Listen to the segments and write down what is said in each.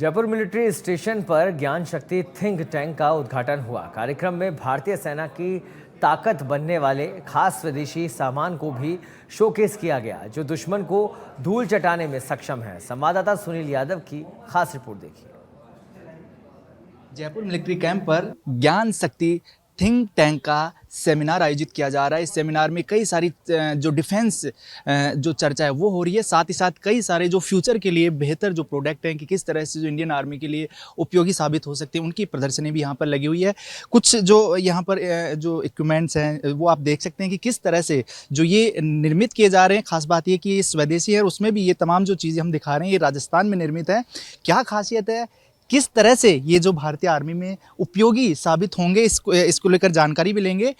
Jaipur military station पर ज्ञान शक्ति थिंक टैंक का उद्घाटन हुआ। कार्यक्रम में भारतीय सेना की ताकत बनने वाले खास स्वदेशी सामान को भी शोकेस किया गया, जो दुश्मन को धूल चटाने में सक्षम है। संवाददाता सुनील यादव की खास रिपोर्ट देखिए। जयपुर मिलिट्री कैंप पर ज्ञान शक्ति थिंक टैंक का सेमिनार आयोजित किया जा रहा है। इस सेमिनार में कई सारी जो डिफेंस जो चर्चा है वो हो रही है, साथ ही साथ कई सारे जो फ्यूचर के लिए बेहतर जो प्रोडक्ट हैं कि किस तरह से जो इंडियन आर्मी के लिए उपयोगी साबित हो सकते हैं, उनकी प्रदर्शनी भी यहाँ पर लगी हुई है। कुछ जो यहाँ पर जो इक्विपमेंट्स हैं वो आप देख सकते हैं कि किस तरह से जो ये निर्मित किए जा रहे हैं। खास बात ये कि ये स्वदेशी है और उसमें भी ये तमाम जो चीज़ें हम दिखा रहे हैं ये राजस्थान में निर्मित है। क्या खासियत है, किस तरह से ये जो भारतीय आर्मी में उपयोगी साबित होंगे, इसको लेकर जानकारी भी लेंगे।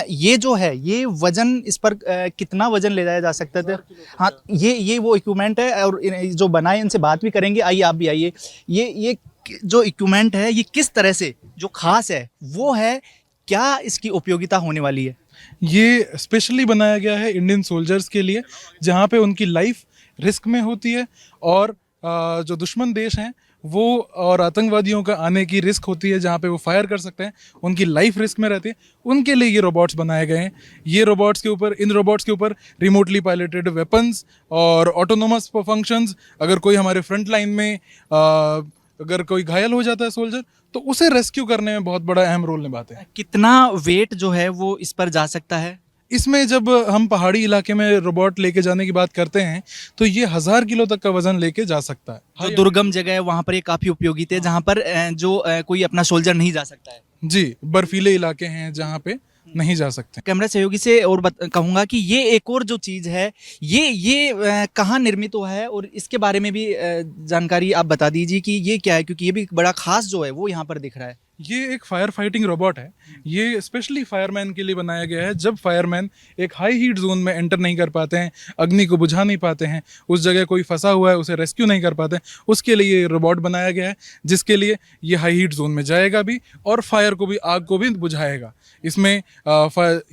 ये जो है ये वजन, इस पर कितना वजन ले जाया जा सकता था। हाँ, ये वो इक्विपमेंट है और जो बनाए इनसे बात भी करेंगे। आइए आप भी आइए। ये जो इक्विपमेंट है ये किस तरह से जो खास है वो है, क्या इसकी उपयोगिता होने वाली है? ये स्पेशली बनाया गया है इंडियन सोल्जर्स के लिए, जहाँ पे उनकी लाइफ रिस्क में होती है और जो दुश्मन देश हैं वो और आतंकवादियों का आने की रिस्क होती है, जहाँ पे वो फायर कर सकते हैं, उनकी लाइफ रिस्क में रहती है। उनके लिए ये रोबोट्स बनाए गए हैं। ये रोबोट्स के ऊपर, इन रोबोट्स के ऊपर रिमोटली पायलटेड वेपन्स और ऑटोनोमस फंक्शंस। अगर कोई हमारे फ्रंट लाइन में अगर कोई घायल हो जाता है सोल्जर, तो उसे रेस्क्यू करने में बहुत बड़ा अहम रोल निभाते हैं। कितना वेट जो है वो इस पर जा सकता है? इसमें जब हम पहाड़ी इलाके में रोबोट लेके जाने की बात करते हैं तो ये 1000 किलो तक का वजन लेके जा सकता है। जो दुर्गम जगह है वहाँ पर ये काफ़ी उपयोगी थे, जहाँ पर जो कोई अपना सोल्जर नहीं जा सकता है। जी, बर्फीले इलाके हैं जहाँ पे नहीं जा सकते। कैमरा सहयोगी से और कहूँगा कि ये एक और जो चीज़ है ये कहाँ निर्मित हुआ है और इसके बारे में भी जानकारी आप बता दीजिए कि ये क्या है, क्योंकि ये भी बड़ा खास जो है वो यहाँ पर दिख रहा है। ये एक फायर फाइटिंग रोबोट है। ये स्पेशली फायरमैन के लिए बनाया गया है। जब फायरमैन एक हाई हीट जोन में एंटर नहीं कर पाते हैं, अग्नि को बुझा नहीं पाते हैं, उस जगह कोई फंसा हुआ है उसे रेस्क्यू नहीं कर पाते हैं, उसके लिए ये रोबोट बनाया गया है, जिसके लिए ये हाई हीट जोन में जाएगा भी और फायर को भी, आग को भी बुझाएगा। इसमें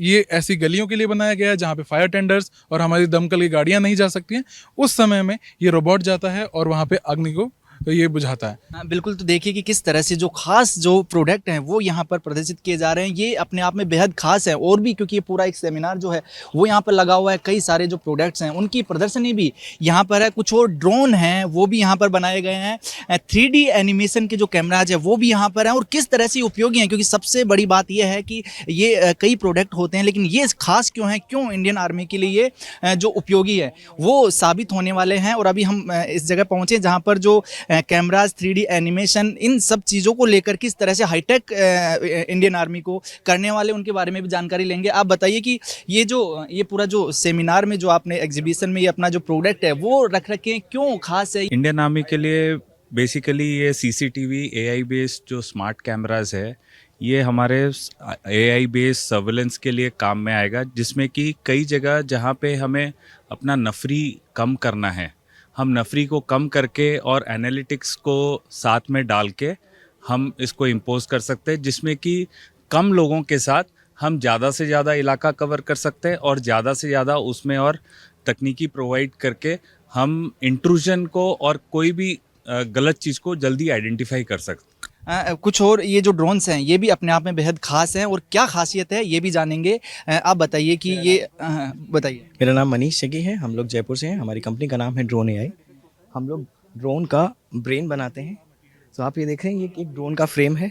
ये ऐसी गलियों के लिए बनाया गया है जहाँ पे फायर टेंडर्स और हमारी दमकल की गाड़ियाँ नहीं जा सकती हैं। उस समय में ये रोबोट जाता है और वहाँ पे अग्नि को तो ये बुझाता है। हाँ, बिल्कुल। तो देखिए कि किस तरह से जो खास जो प्रोडक्ट हैं वो यहाँ पर प्रदर्शित किए जा रहे हैं। ये अपने आप में बेहद खास है और भी, क्योंकि ये पूरा एक सेमिनार जो है वो यहाँ पर लगा हुआ है। कई सारे जो प्रोडक्ट्स हैं उनकी प्रदर्शनी भी यहाँ पर है। कुछ और ड्रोन हैं वो भी यहाँ पर बनाए गए हैं। 3D एनिमेशन के जो कैमराज है वो भी यहाँ पर हैं और किस तरह से उपयोगी हैं, क्योंकि सबसे बड़ी बात यह है कि ये कई प्रोडक्ट होते हैं लेकिन ये खास क्यों है, क्यों इंडियन आर्मी के लिए ये जो उपयोगी है वो साबित होने वाले हैं। और अभी हम इस जगह पहुँचे जहाँ पर जो कैमराज, 3D एनिमेशन, इन सब चीज़ों को लेकर किस तरह से हाईटेक इंडियन आर्मी को करने वाले उनके बारे में भी जानकारी लेंगे। आप बताइए कि ये पूरा जो सेमिनार में जो आपने एग्जीबिशन में ये अपना जो प्रोडक्ट है वो रख रखे हैं, क्यों खास है? इंडियन आर्मी के लिए बेसिकली ये CCTV AI बेस्ड जो स्मार्ट कैमराज है ये हमारे AI बेस्ड सर्वेलेंस के लिए काम में आएगा, जिसमें कि कई जगह जहाँ पे हमें अपना नफरी कम करना है, हम नफरी को कम करके और एनालिटिक्स को साथ में डाल के हम इसको इम्पोज कर सकते हैं, जिसमें कि कम लोगों के साथ हम ज़्यादा से ज़्यादा इलाका कवर कर सकते हैं और ज़्यादा से ज़्यादा उसमें और तकनीकी प्रोवाइड करके हम इंट्रूजन को और कोई भी गलत चीज़ को जल्दी आइडेंटिफाई कर सकते हैं। कुछ और ये जो ड्रोन्स हैं ये भी अपने आप में बेहद खास हैं और क्या खासियत है ये भी जानेंगे। आप बताइए कि ये बताइए। मेरा नाम मनीष सेगी है। हम लोग जयपुर से हैं। हमारी कंपनी का नाम है ड्रोन AI। हम लोग ड्रोन का ब्रेन बनाते हैं। तो आप ये देख रहे हैं ये एक ड्रोन का फ्रेम है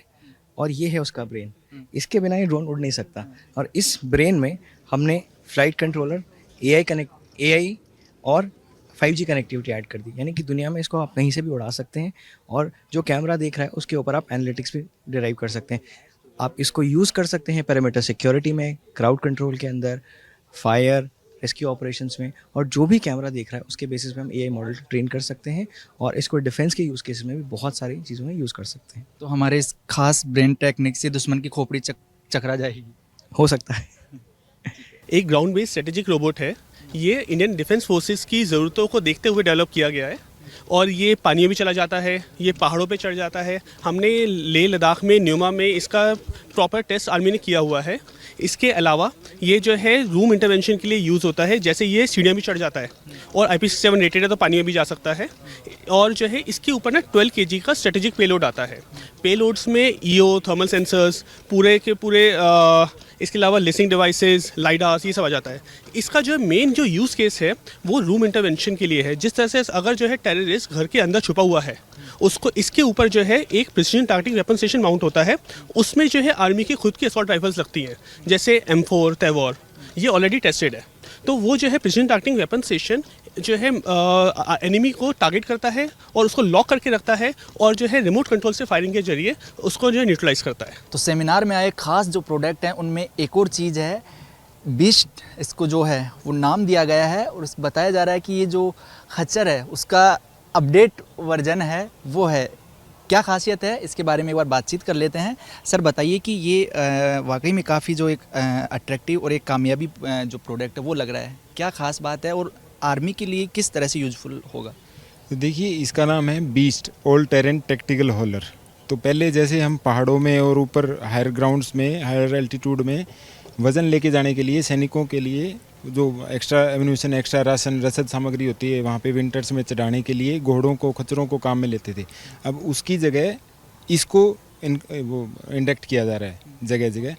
और ये है उसका ब्रेन। इसके बिना ये ड्रोन उड़ नहीं सकता। और इस ब्रेन में हमने फ्लाइट कंट्रोलर, AI और 5G कनेक्टिविटी ऐड कर दी, यानी कि दुनिया में इसको आप कहीं से भी उड़ा सकते हैं और जो कैमरा देख रहा है उसके ऊपर आप एनालिटिक्स भी डिराइव कर सकते हैं। आप इसको यूज़ कर सकते हैं पेरीमीटर सिक्योरिटी में, क्राउड कंट्रोल के अंदर, फायर रेस्क्यू ऑपरेशंस में, और जो भी कैमरा देख रहा है उसके बेसिस पे हम AI मॉडल ट्रेन कर सकते हैं और इसको डिफेंस के यूज़ केसेस में भी बहुत सारी चीज़ों में यूज़ कर सकते हैं। तो हमारे इस खास ब्रेन टेक्निक से दुश्मन की खोपड़ी चकरा जाएगी, हो सकता है। एक ग्राउंड बेस्ड स्ट्रेटेजिक रोबोट है। ये इंडियन डिफेंस फोर्सेस की ज़रूरतों को देखते हुए डेवलप किया गया है। और ये पानी में भी चला जाता है, ये पहाड़ों पे चढ़ जाता है। हमने लेह लद्दाख में न्यूमा में इसका प्रॉपर टेस्ट आर्मी ने किया हुआ है। इसके अलावा ये जो है रूम इंटरवेंशन के लिए यूज़ होता है, जैसे ये सीढ़ियाँ भी चढ़ जाता है और IP67 रेटेड है तो पानी में भी जा सकता है। और जो है इसके ऊपर ना 12 kg का स्ट्रेटेजिक पेलोड आता है। पेलोड्स में EO, थर्मल सेंसर्स, पूरे के पूरे इसके अलावा लिसनिंग डिवाइसेस, लाइडास, ये सब आ जाता है। इसका जो मेन जो यूज़ केस है वो रूम इंटरवेंशन के लिए है। जिस तरह से अगर जो है टेररिस्ट घर के अंदर छुपा हुआ है, उसको इसके ऊपर जो है एक precision targeting weapon station mount होता है। उसमें जो है आर्मी की खुद की असॉल्ट राइफल्स लगती हैं, जैसे M4, तैवॉर, ये ऑलरेडी टेस्टेड है। तो वो जो है प्रिसीजन टारगेटिंग वेपन स्टेशन जो है एनिमी को टारगेट करता है और उसको लॉक करके रखता है और जो है रिमोट कंट्रोल से फायरिंग के जरिए उसको जो है न्यूट्रलाइज करता है। तो सेमिनार में आए खास जो प्रोडक्ट हैं उनमें एक और चीज़ है, बीस्ट, इसको जो है वो नाम दिया गया है और बताया जा रहा है कि ये जो खच्चर है उसका अपडेट वर्जन है वो है। क्या खासियत है इसके बारे में एक बार बातचीत कर लेते हैं। सर बताइए कि ये वाकई में काफ़ी जो एक अट्रैक्टिव और एक कामयाबी जो प्रोडक्ट है वो लग रहा है, क्या ख़ास बात है और आर्मी के लिए किस तरह से यूजफुल होगा? तो देखिए इसका नाम है beast all terrain tactical holer. तो पहले जैसे हम पहाड़ों में और ऊपर हायर ग्राउंड्स में, हायर एल्टीट्यूड में वज़न लेके जाने के लिए सैनिकों के लिए जो एक्स्ट्रा एम्यूनिशन, एक्स्ट्रा राशन, रसद सामग्री होती है वहाँ पे विंटर्स में चढ़ाने के लिए घोड़ों को, खच्चरों को काम में लेते थे। अब उसकी जगह इसको वो इंडक्ट किया जा रहा है जगह जगह।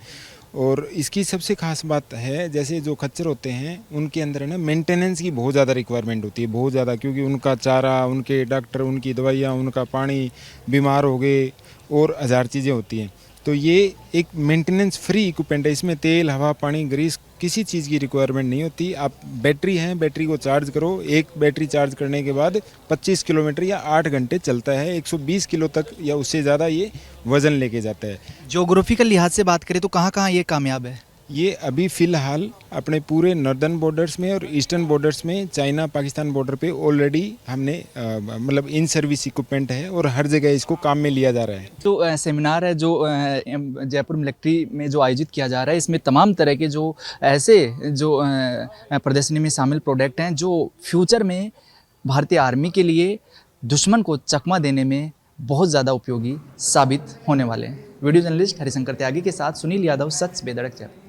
और इसकी सबसे खास बात है, जैसे जो खच्चर होते हैं उनके अंदर है ना मेंटेनेंस की बहुत ज़्यादा रिक्वायरमेंट होती है, बहुत ज़्यादा, क्योंकि उनका चारा, उनके डॉक्टर, उनकी दवाइयाँ, उनका पानी, बीमार हो गए और हज़ार चीज़ें होती हैं। तो ये एक मेंटेनेंस फ्री इक्विपमेंट है। इसमें तेल, हवा, पानी, ग्रीस, किसी चीज़ की रिक्वायरमेंट नहीं होती। आप बैटरी हैं, बैटरी को चार्ज करो, एक बैटरी चार्ज करने के बाद 25 किलोमीटर या 8 घंटे चलता है। 120 किलो तक या उससे ज़्यादा ये वज़न लेके जाता है। ज्योग्राफिकल लिहाज से बात करें तो कहाँ कहाँ ये कामयाब है? ये अभी फ़िलहाल अपने पूरे नॉर्दर्न बॉर्डर्स में और ईस्टर्न बॉर्डर्स में, चाइना पाकिस्तान बॉर्डर पे ऑलरेडी हमने मतलब इन सर्विस इक्विपमेंट है और हर जगह इसको काम में लिया जा रहा है। तो सेमिनार है जो जयपुर मिलिट्री में जो आयोजित किया जा रहा है, इसमें तमाम तरह के जो ऐसे जो प्रदर्शनी में शामिल प्रोडक्ट हैं जो फ्यूचर में भारतीय आर्मी के लिए दुश्मन को चकमा देने में बहुत ज़्यादा उपयोगी साबित होने वाले हैं। वीडियो जर्नलिस्ट हरिशंकर त्यागी के साथ सुनील यादव, सच बेधड़क जयपुर।